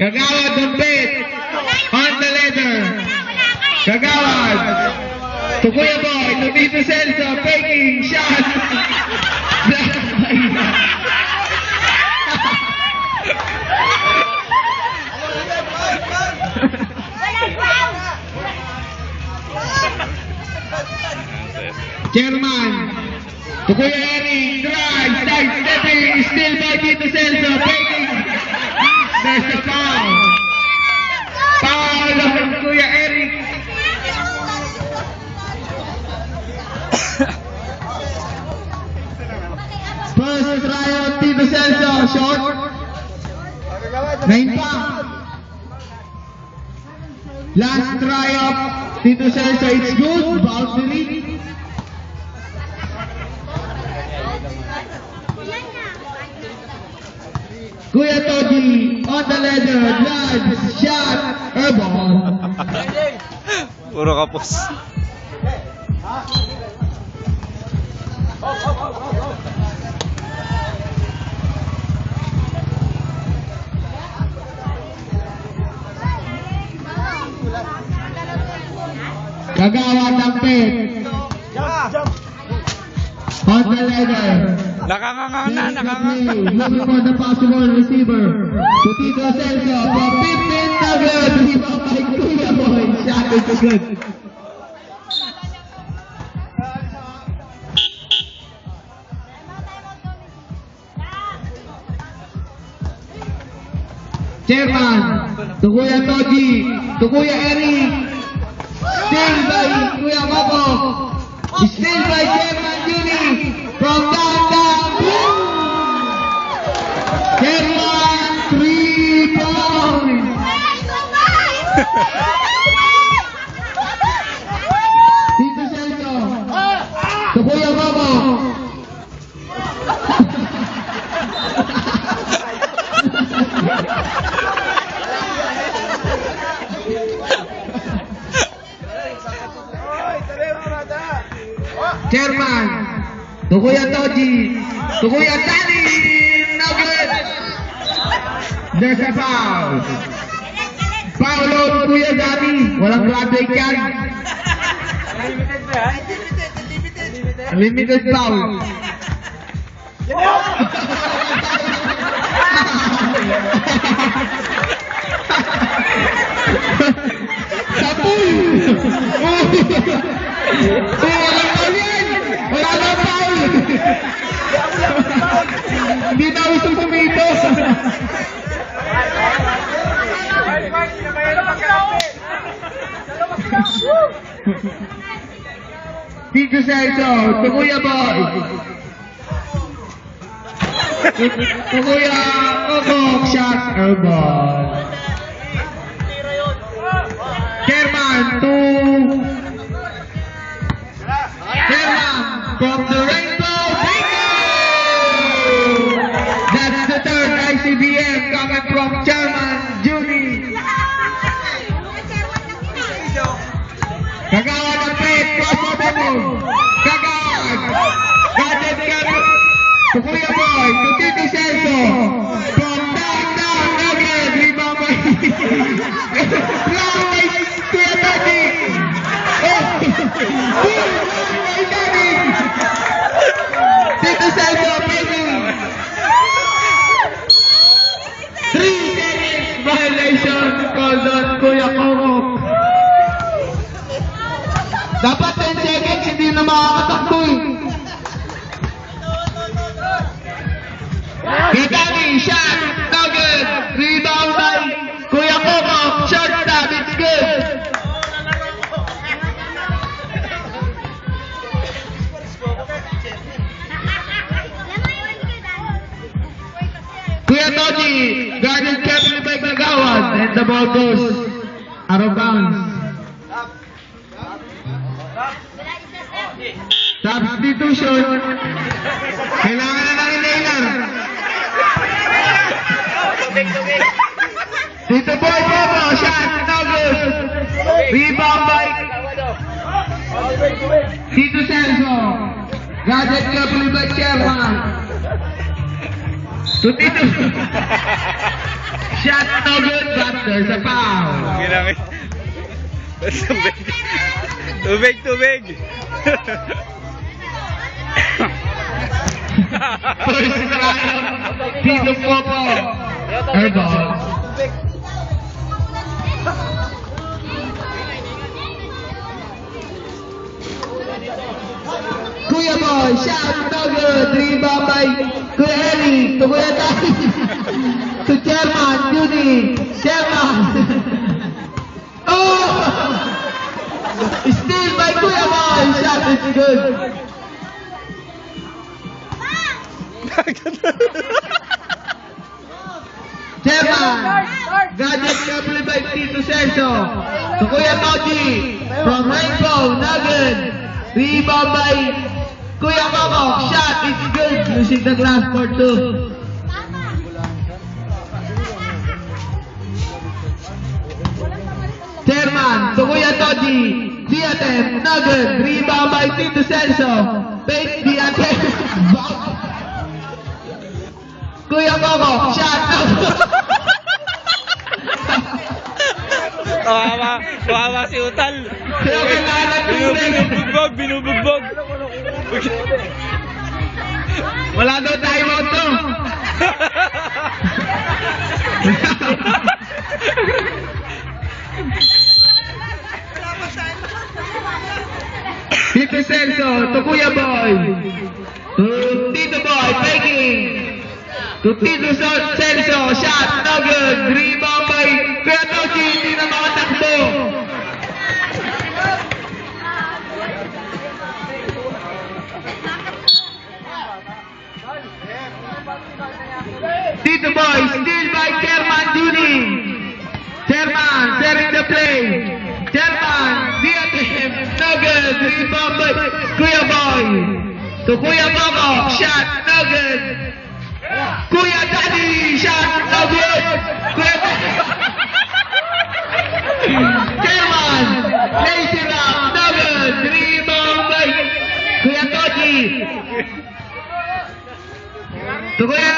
Kagawad Dumpit. On the leather. Kagawad. To Kuya Boy. To Tito Celso. Faking shot. Chairman. To Kuya Eric. Drive. Side stepping. Still by Tito Celso. Faking. There's a foul. Foul of Kuya Eric. First try of Tito Celso. Short. 9 pa. Last try of Tito Celso. It's good. Boundary. Kuya Toji on the leather, drive, shot, airball. Puro kapos. Kagawad Dampit on the leather. Nakakanga na, nakakanga. Looking for the possible receiver. To Tito Celso for 15 nuggets. Rebound by Kuya Boy. Shot is good. Chairman, to Kuya Toji, to Kuya Eric. Still by Kuya Coco. Still by Chairman Juni. From downtown. Chairman, 3 points. Tito Celso. To Kuya Coco. Chairman, to Kuya Toji, to Kuya Tani, no good. There's a foul. Foul on Kuya Dani, walang graduate yan. Limited foul. Tapoy! Wala na foul! Hindi na gusto sumito! Tito Celso, to Kuya Boy! To Kuya Coco, shot, airball! Chairman, to Chairman from the Rainbow Bingo! That's the third ICBM coming from Chairman Judy. Kagawad ng pet, crossover move. Kagawad. Gadget Kagawad. To Kuya Boy, to Tito Celso. From downtown, again, rebound by Long by Kuya Tati. Tito Celso, paging 3 seconds violation called on Kuya Coco. Dapat 10 seconds, hindi na makakatakbo eh. Kitani, shot, no good. Rebound by Kuya Coco, short stop, it's good. Kuya Toji, guarded carefully by Kagawad, and the ball goes out of bounds. Substitution. Kailangan na ng inhaler. Tito Boy Bobo, shot, no good. Rebound by Tito Celso. Guarded carefully by Chairman. To Tito. Shot no good, but there's a foul. Ginamit. Tubig. Tubig, tubig. First trial, Tito Popo. Airball. Kuya Boy, shot no good. Rebound by Kuya Eli. To Kuya Tati. To Chairman, Judy. Chairman. Oh! Steal by Kuya Boy. Shot is good. Chairman, gadget couple by Tito Celso. To Kuya Toji. From Rainbow, Nugget. Rebound by Kuya Coco. Shot is good. Using the glass for two. Chairman, to Kuya Toji. Diatem, Nugget. Rebound by Tito Celso. Fake Diatem. Kuya Coco. Shot. Kawawa si Utal. Kaya kailangan Binubugbog, binubugbog. Wala daw tayo moto. Tito Celso, to Kuya Boy. To Tito Boy, faking. To Tito Celso, shot, no good. Rebound by Kuya Toji, hindi na makatakbo. Tito Boy, steal by Chairman Judy. Chairman, sharing the play. Chairman, Diatem, no good. Rebound by Kuya Boy. To Kuya Coco, shot, no good. Kuya Daddy, shot, no good. Kuya Chairman, lazy rock, no good. Rebound by Kuya Toji. To Kuya